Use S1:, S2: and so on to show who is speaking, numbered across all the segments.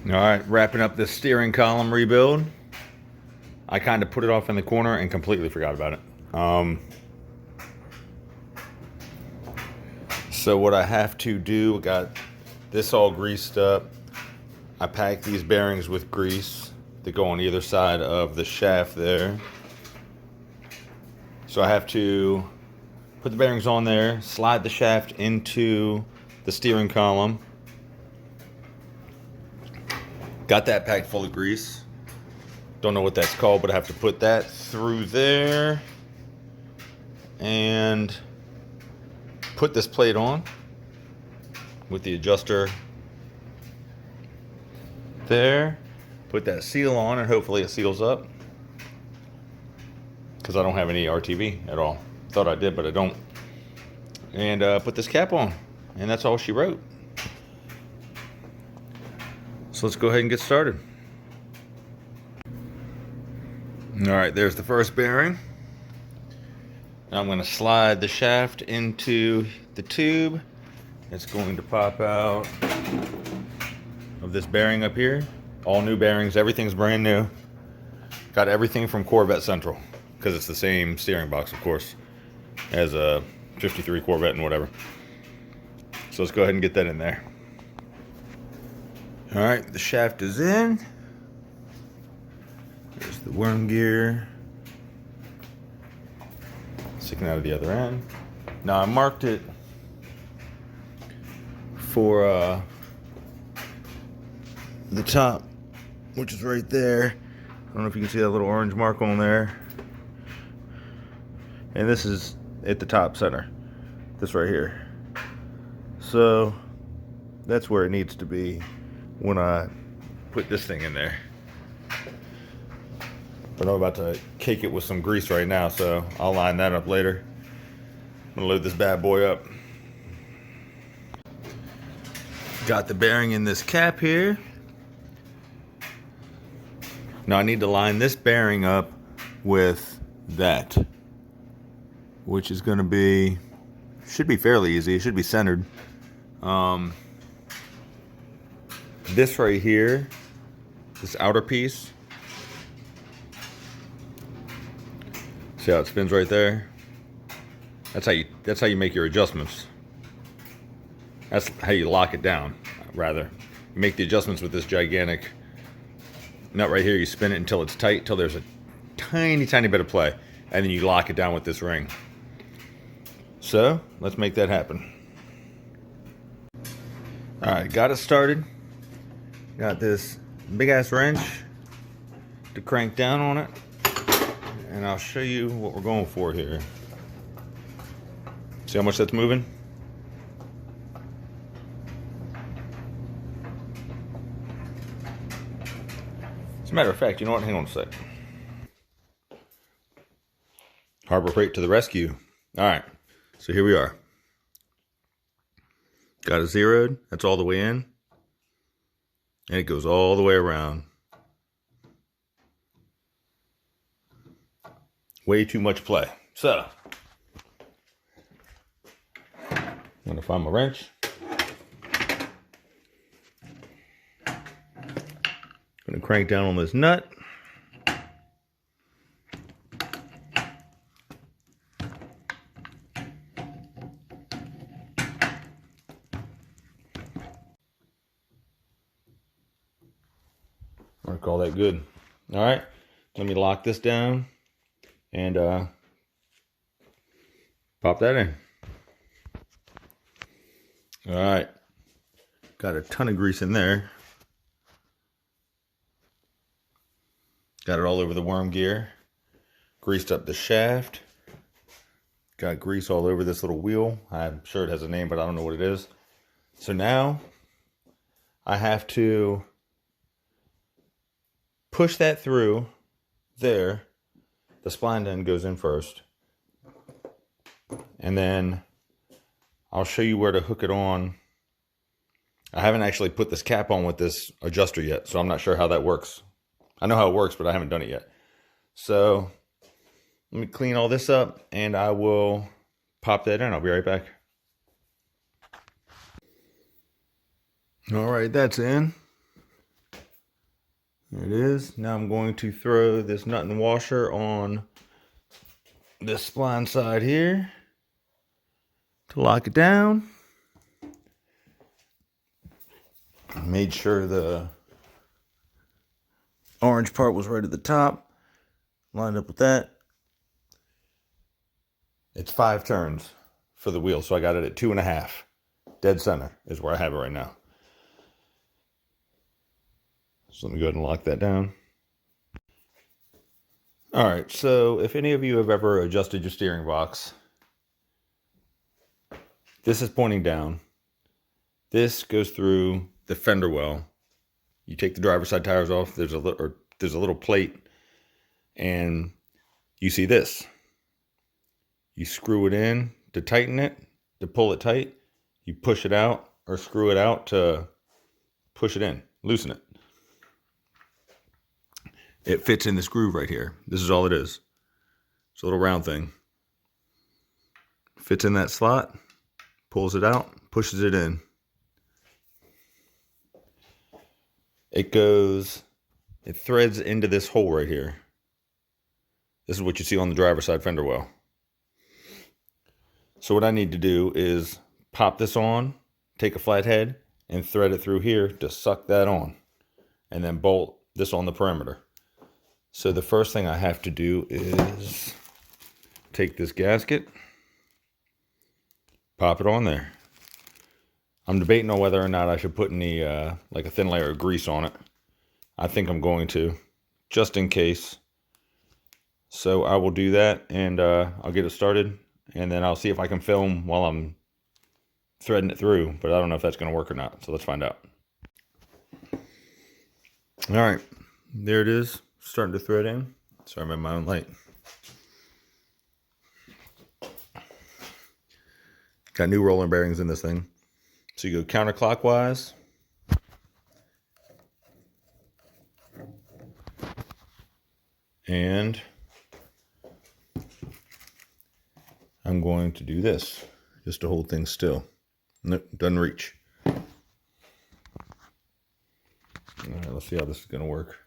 S1: All right, wrapping up this steering column rebuild. I kind of put it off in the corner and completely forgot about it. So what I have to do, got this all greased up. I pack these bearings with grease that go on either side of the shaft there. So I have to put the bearings on there, slide the shaft into the steering column. Got that packed full of grease. Don't know what that's called, but I have to put that through there and put this plate on with the adjuster there. Put that seal on and hopefully it seals up, because I don't have any RTV at all. Thought I did, but I don't. And put this cap on, and that's all she wrote. So let's go ahead and get started. All right, there's the first bearing. Now I'm going to slide the shaft into the tube. It's going to pop out of this bearing up here. All new bearings, everything's brand new. Got everything from Corvette Central, because it's the same steering box, of course, as a 53 Corvette and whatever. So let's go ahead and get that in there. All right, the shaft is in. There's the worm gear sticking out of the other end. Now I marked it for the top, which is right there. I don't know if you can see that little orange mark on there. And this is at the top center, this right here. So that's where it needs to be when I put this thing in there. But I'm about to cake it with some grease right now, so I'll line that up later. I'm gonna load this bad boy up. Got the bearing in this cap here. Now I need to line this bearing up with that, which is gonna be, should be fairly easy. It should be centered. This right here, this outer piece, see how it spins right there? That's how you make your adjustments. That's how you lock it down, rather. You make the adjustments with this gigantic nut right here. You spin it until it's tight, till there's a tiny, tiny bit of play, and then you lock it down with this ring. So let's make that happen. All right, got it started. Got this big ass wrench to crank down on it, and I'll show you what we're going for here. See how much that's moving? As a matter of fact, you know what? Hang on a sec. Harbor Freight to the rescue. All right, so here we are. Got it zeroed. That's all the way in. And it goes all the way around. Way too much play. So, I'm gonna find my wrench. Gonna crank down on this nut. I'll call that good. All right, let me lock this down and pop that in. All right, got a ton of grease in there. Got it all over the worm gear. Greased up the shaft. Got grease all over this little wheel. I'm sure it has a name, but I don't know what it is. So now I have to push that through there. The spline end goes in first. And then I'll show you where to hook it on. I haven't actually put this cap on with this adjuster yet, so I'm not sure how that works. I know how it works, but I haven't done it yet. So let me clean all this up and I will pop that in. I'll be right back. All right, that's in. There it is. Now I'm going to throw this nut and washer on this spline side here to lock it down. Made sure the orange part was right at the top. Lined up with that. It's 5 turns for the wheel, so I got it at 2.5. Dead center is where I have it right now. So let me go ahead and lock that down. All right, so if any of you have ever adjusted your steering box, this is pointing down. This goes through the fender well. You take the driver's side tires off, there's a little plate, and you see this. You screw it in to tighten it, to pull it tight. You push it out or screw it out to push it in, loosen it. It fits in this groove right here. This is all it is. It's a little round thing. Fits in that slot, pulls it out, pushes it in. It threads into this hole right here. This is what you see on the driver's side fender well. So what I need to do is pop this on, take a flathead, and thread it through here to suck that on. And then bolt this on the perimeter. So the first thing I have to do is take this gasket, pop it on there. I'm debating on whether or not I should put any, like a thin layer of grease on it. I think I'm going to, just in case. So I will do that, and I'll get it started, and then I'll see if I can film while I'm threading it through, but I don't know if that's going to work or not, so let's find out. All right, there it is, starting to thread in. Sorry, I'm in my own light. Got new roller bearings in this thing. So you go counterclockwise. And I'm going to do this just to hold things still. Nope, doesn't reach. All right, let's see how this is going to work.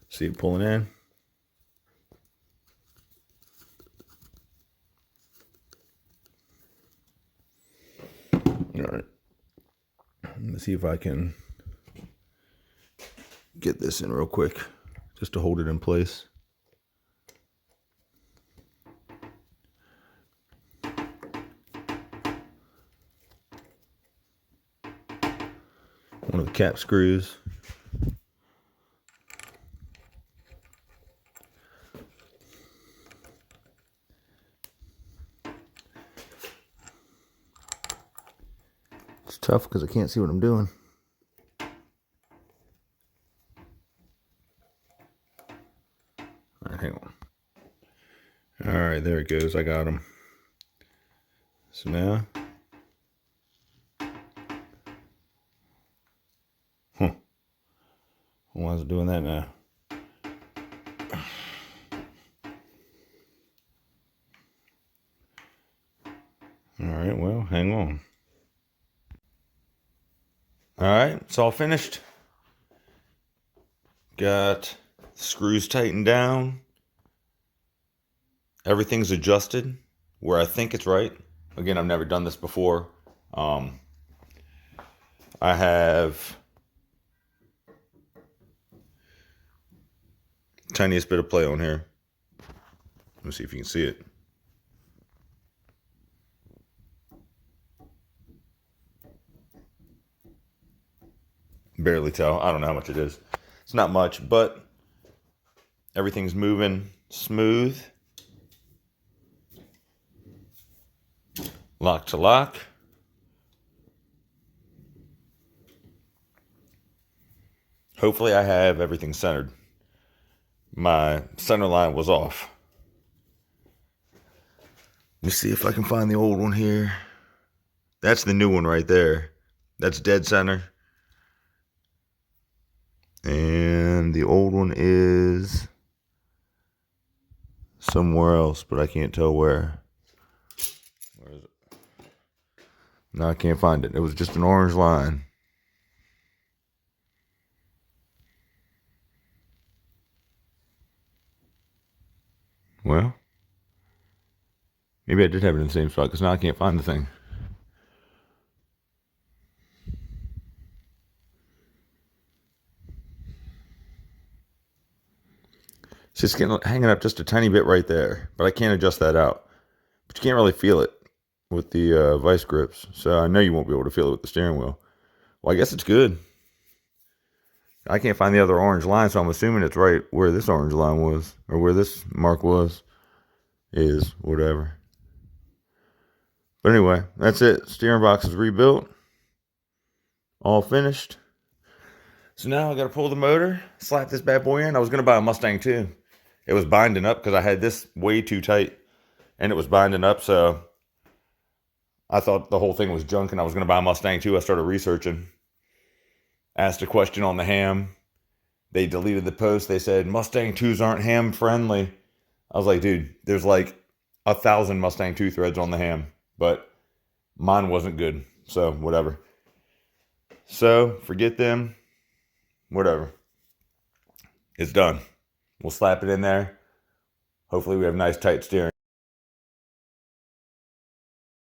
S1: See it pulling in. All right. Let's see if I can get this in real quick just to hold it in place. One of the cap screws. It's tough because I can't see what I'm doing. All right, hang on. All right, there it goes. I got him. So now, why is it doing that now? All right, well, hang on. All right, it's all finished. Got screws tightened down. Everything's adjusted where I think it's right. Again, I've never done this before. I have tiniest bit of play on here. Let me see if you can see it. Barely tell. I don't know how much it is. It's not much, but everything's moving smooth. Lock to lock. Hopefully I have everything centered. My center line was off. Let me see if I can find the old one here. That's the new one right there. That's dead center. And the old one is somewhere else, but I can't tell where. Where is it? No, I can't find it. It was just an orange line. Well, maybe I did have it in the same spot, because now I can't find the thing. It's just hanging up just a tiny bit right there, but I can't adjust that out. But you can't really feel it with the vice grips, so I know you won't be able to feel it with the steering wheel. Well, I guess it's good. I can't find the other orange line, so I'm assuming it's right where this orange line was, or where this mark was, is, whatever. But anyway, that's it. Steering box is rebuilt. All finished. So now I got to pull the motor, slap this bad boy in. I was going to buy a Mustang too. It was binding up because I had this way too tight, and it was binding up, so I thought the whole thing was junk, and I was going to buy a Mustang too. I started researching. Asked a question on the ham. They deleted the post. They said Mustang 2s aren't ham friendly. I was like, dude, there's like 1,000 Mustang 2 threads on the ham, but mine wasn't good, so whatever. So forget them. Whatever. It's done. We'll slap it in there. Hopefully we have nice tight steering.